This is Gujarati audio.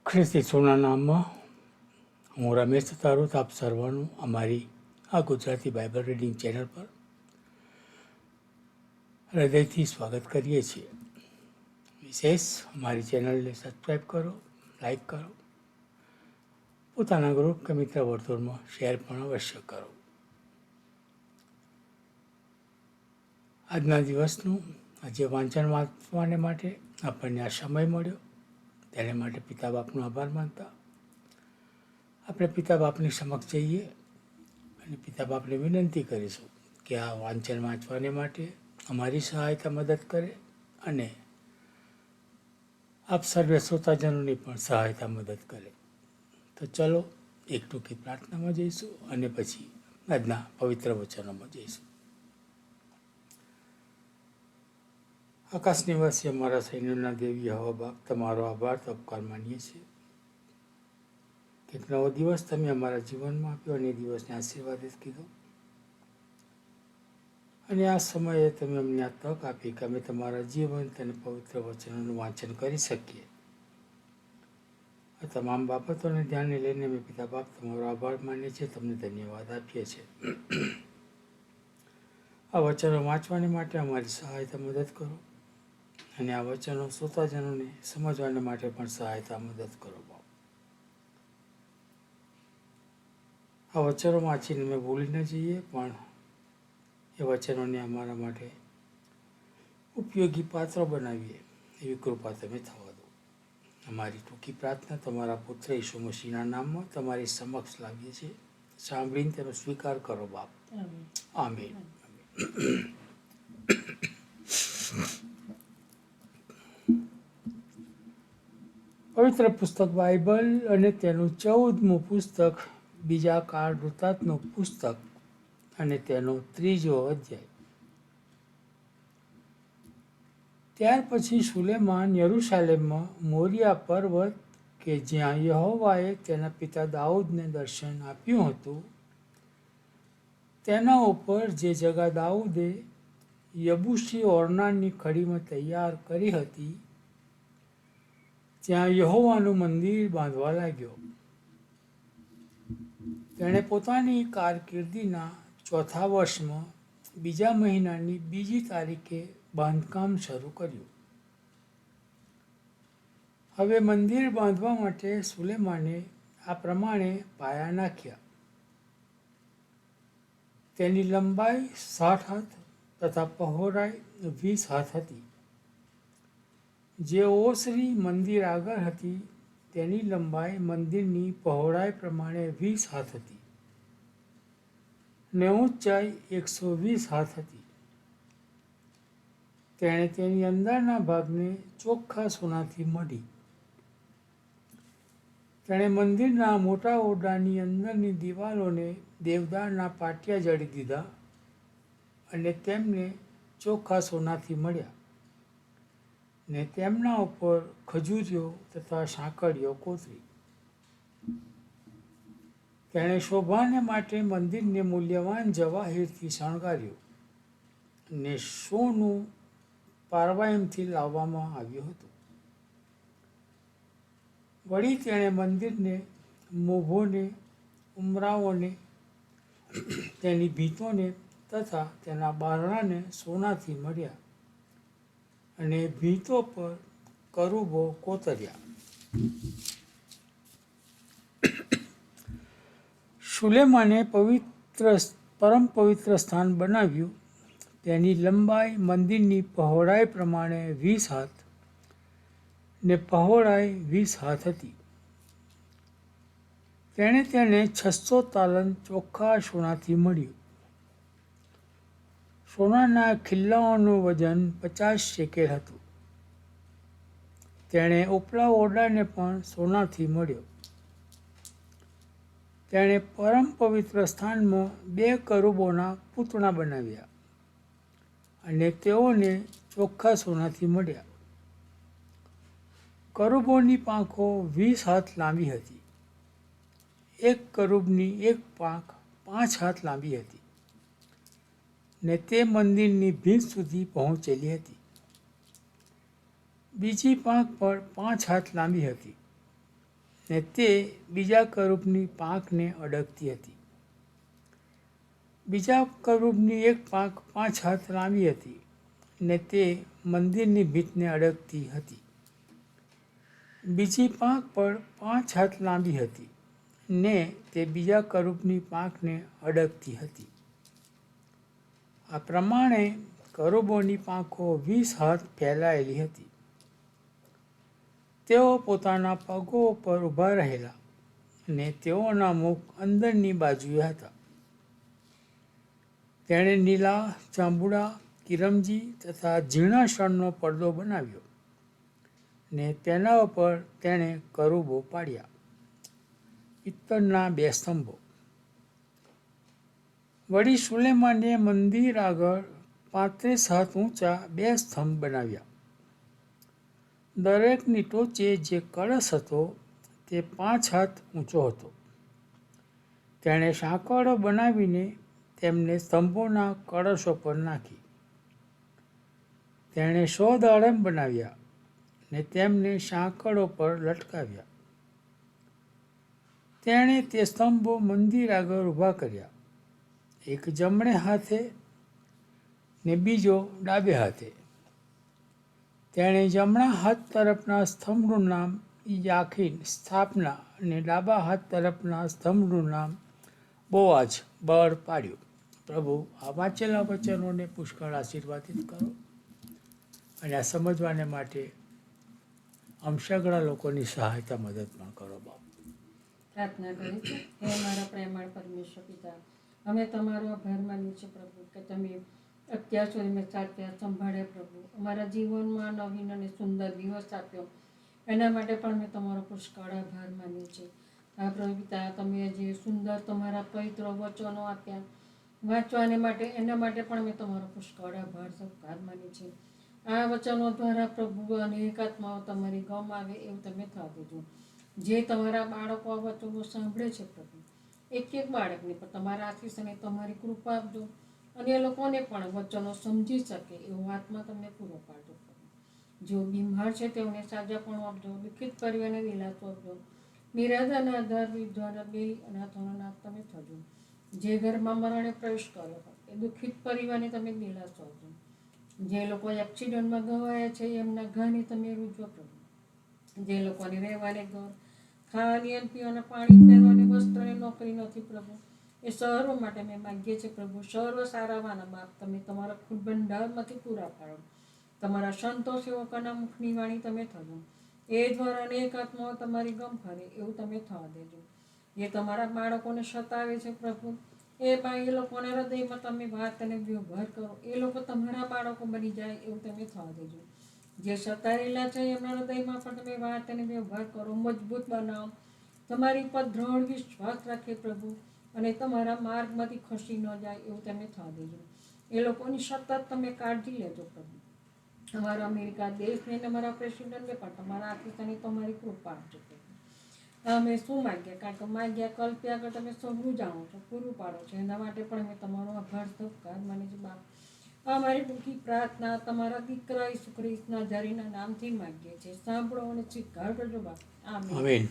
ખ્રિસ્તી ઈસુના નામમાં હું રમેશ તારું આપ સર્વનું અમારી આ ગુજરાતી બાઇબલ રીડિંગ ચેનલ પર હૃદયથી સ્વાગત કરીએ છીએ. વિશેષ અમારી ચેનલને સબસ્ક્રાઈબ કરો, લાઈક કરો, પોતાના ગ્રુપ કે મિત્ર વર્તુળમાં શેર પણ અવશ્ય કરો. આજના દિવસનું આજે વાંચન વાંચવાને માટે આપણને આ સમય મળ્યો, તેને માટે પિતા બાપનો આભાર માનતા આપણે પિતા બાપની સમક્ષ જઈએ અને પિતા બાપને વિનંતી કરીશું કે આ વાંચન વાંચવાને માટે અમારી સહાયતા મદદ કરે અને આપ સર્વે શ્રોતાજનોની પણ સહાયતા મદદ કરે. તો ચલો એક ટૂંકી પ્રાર્થનામાં જઈશું અને પછી આજના પવિત્ર વચનોમાં જઈશું. આકાશ નિવાસી અમારા સૈન્યોના દેવી હવા બાપ, તમારો આભાર તો ઉપકાર માનીએ છીએ. એક નવો દિવસ તમે અમારા જીવનમાં આપ્યો અને એ દિવસને આશીર્વાદિત કીધો અને આ સમયે તમે અમને આ તક આપી કે અમે તમારા જીવંત અને પવિત્ર વચનોનું વાંચન કરી શકીએ. આ તમામ બાબતોને ધ્યાને લઈને અમે પિતા બાપ તમારો આભાર માનીએ છીએ, તમને ધન્યવાદ આપીએ છીએ. આ વચનો વાંચવાને માટે અમારી સહાયતા મદદ કરો અને આ વચનો શ્રોતાજનોને સમજવાને માટે પણ સહાયતા મદદ કરો. આ વચનો વાંચીને અમે ભૂલી ન જઈએ, પણ એ વચનોને અમારા માટે ઉપયોગી પાત્ર બનાવીએ એવી કૃપા તમે થવા દો. અમારી ટૂંકી પ્રાર્થના તમારા પુત્ર ઈસુ મસીહના નામમાં તમારી સમક્ષ લાવીએ છીએ. સાંભળીને તેનો સ્વીકાર કરો બાપ. આમીન. પવિત્ર પુસ્તક બાઇબલ અને તેનું 14મું પુસ્તક બીજા કાળ વૃત્તાંતનું પુસ્તક અને તેનો 3જો અધ્યાય. ત્યાર પછી સુલેમાન યરૂશાલેમમાં મોરિયા પર્વત કે જ્યાં યહોવાએ તેના પિતા દાઉદને દર્શન આપ્યું હતું તેના ઉપર જે જગા દાઉદે યબૂસી ઓર્નાનની ખડીમાં તૈયાર કરી હતી ત્યાં યહોવાનું મંદિર બાંધવા લાગ્યો. તેણે પોતાની કારકિર્દીના 4થા વર્ષમાં બીજા મહિનાની 2જી તારીખે બાંધકામ શરૂ કર્યું. હવે મંદિર બાંધવા માટે સુલેમાને આ પ્રમાણે પાયા નાખ્યા. તેની લંબાઈ 60 હાથ તથા પહોળાઈ 20 હાથ હતી. જે ઓસરી મંદિર આગળ હતી તેની લંબાઈ મંદિરની પહોળાઈ પ્રમાણે 20 હાથ હતી ને ઊંચાઈ 120 હાથ હતી. તેણે તેની અંદરના ભાગને ચોખ્ખા સોનાથી મઢી. તેણે મંદિરના મોટા ઓરડાની અંદરની દિવાલોને દેવદારના પાટિયા જડી દીધા અને તેમને ચોખ્ખા સોનાથી મળ્યા ને તેમના ઉપર ખજૂરીઓ તથા સાંકળીઓ કોતરી. તેણે શોભાને માટે મંદિરને મૂલ્યવાન જવાહીરથી શણગાર્યું ને સોનું પારવાઈમથી લાવવામાં આવ્યું હતું. વળી તેણે મંદિરને મોભોને, ઉમરાઓને, તેની ભીંતોને તથા તેના બારણાને સોનાથી મળ્યા અને ભીંતો પર કરુબો કોતર્યા. સુલેમાને પરમ પવિત્ર સ્થાન બનાવ્યું. તેની લંબાઈ મંદિરની પહોળાઈ પ્રમાણે 20 હાથ ને પહોળાઈ 20 હાથ હતી. તેણે તેને 600 તાલંત ચોખ્ખા સોનાથી મળ્યું. સોનાના ખિલ્લાઓનું વજન 50 શેકેલ હતું. તેણે ઉપલા ઓરડાને પણ સોનાથી મળ્યો. તેણે પરમ પવિત્ર સ્થાનમાં 2 કરુબોના પૂતળા બનાવ્યા અને તેઓને ચોખ્ખા સોનાથી મળ્યા. કરુબોની પાંખો 20 હાથ લાંબી હતી. એક કરુબની એક પાંખ 5 હાથ લાંબી હતી ને તે મંદિરની ભીંત સુધી પહોંચેલી હતી. બીજી પાંખ પણ 5 હાથ લાંબી હતી. ને તે બીજા કરૂબની પાંખને અડકતી હતી. બીજા કરૂબની એક પાંખ 5 હાથ લાંબી હતી ને તે મંદિરની ભીતને અડકતી હતી. બીજી પાંખ પણ 5 હાથ લાંબી હતી ને તે બીજા કરૂબની પાંખને અડકતી હતી. આ પ્રમાણે કરૂબોની પાંખો 20 હાથ ફેલાયેલી હતી. તેઓ પોતાના પગો પર ઊભા રહેલા અને તેઓના મુખ અંદરની બાજુએ હતા. તેણે નીલા, જાંબુડા, કિરમજી તથા ઝીણા શણનો પડદો બનાવ્યો ને તેના ઉપર તેણે કરૂબો પાડ્યા. પિત્તળના 2 સ્તંભો. વળી સુલેમાને મંદિર આગળ 35 હાથ ઊંચા 2 સ્તંભ બનાવ્યા. દરેકની ટોચે જે કળશ હતો તે 5 હાથ ઊંચો હતો. તેણે સાંકળો બનાવીને તેમને સ્તંભોના કળશો પર નાખી. તેણે 100 દાડમ બનાવ્યા ને તેમને સાંકળો પર લટકાવ્યા. તેણે તે સ્તંભો મંદિર આગળ ઊભા કર્યા, એક જમણે હાથે ને બીજો ડાબે હાથે. તેણે જમણા હાથ તરફના સ્તંભનું નામ યાખીન સ્થાપના અને ડાબા હાથ તરફના સ્તંભનું નામ બોઆઝ બળ પાડ્યું. પ્રભુ આ વાંચેલા વચનોને પુષ્કળ આશીર્વાદિત કરો અને આ સમજવાને માટે સઘળા લોકોની સહાયતા મદદ પણ કરો. બાપ પ્રાર્થના કરી છે. હે મારા પ્રેમાળ પરમેશ્વર પિતા, અમે તમારો આભાર માનીએ છીએ પ્રભુ કે તમે અત્યાર સુધી મેં સાચવ્યા, સંભાળ્યા પ્રભુ. અમારા જીવનમાં નવીન અને સુંદર દિવસ આપ્યો, એના માટે પણ મેં તમારો પુષ્કળ આભાર માનીએ છીએ. હા પ્રભુ પિતા, તમે જે સુંદર તમારા પવિત્ર વચનો આપ્યા વાંચવાને માટે, એના માટે પણ મેં તમારો પુષ્કળ આભાર માનીએ છીએ. આ વચનો દ્વારા પ્રભુ અનેક આત્માઓ તમારી ગમ આવે એવું તમે થવા દેજો. જે તમારા બાળકો આ વચનો સાંભળે છે પ્રભુ, એક એક બાળકને પણ તમારા આશીષ અને તમારી કૃપા આપજો અને એ લોકોને પણ વચનો સમજી શકે એવો આત્મા તમને પૂરો પાડજો પ્રભુ. જેઓ બીમાર છે તેઓને સાજાપણું આપજો, દુઃખિત પરિવારને દિલાસો આપજો, નિરાધાના આધાર વિધવાના બે અનાથોના નાથ તમે થજો. જે ઘરમાં મરણે પ્રવેશ કર્યો હોય એ દુઃખિત પરિવારને તમે દિલાસો આપજો. જે લોકો એક્સિડન્ટમાં ગવાયા છે એમના ઘરને તમે રૂજો પ્રભુ. જે લોકોને રહેવાને ઘર, ખાવાની અને પીવાના પાણી, પહેરવાની વસ્ત્ર અને નોકરી નથી પ્રભુ, એ સર્વ માટે મેં માગીએ છીએ પ્રભુ. સર્વ સારાવાના બાપ તમે તમારા ખુદ ભંડારમાંથી પૂરા પાડો. તમારા સંતો સેવકોના મુખની વાણી તમે થજો. એ દ્વારા અનેક આત્માઓ તમારી ગમ કરે એવું તમે થવા દેજો. જે તમારા બાળકોને સતાવે છે પ્રભુ, એ લોકોના હૃદયમાં તમે વાત અને વ્યવહાર કરો, એ લોકો તમારા બાળકો બની જાય એવું તમે થવા દેજો. જે સતારેલા છે એમના હૃદયમાં પણ તમે વાત અને વ્યવહાર કરો, મજબૂત બનાવો, તમારી પર દ્રઢ વિશ્વાસ રાખે પ્રભુ, અને તમારા માર્ગમાંથી ખસી ન જાય એવું તમે થવા દેજો. એ લોકોની સતત તમે કાળજી લેજો પ્રભુ. અમારા અમેરિકા દેશને અમારા પ્રેસિડેન્ટને પણ તમારા આશીષ અને તમારી કૃપા આપજો પ્રભુ. અમે શું માગ્યા, કારણ કે માગ્યા કલ્પે આગળ તમે સૌનું જાણો છો, પૂરું પાડો છો, એના માટે પણ અમે તમારો આભાર સત્કાર માની છે બાપ. અમારી ટૂંકી પ્રાર્થના તમારા દીકરા ઈસુ ખ્રિસ્તના નામથી માગીએ છીએ. સાંભળો અને સ્વીકાર કરજો બાપ. આમેન.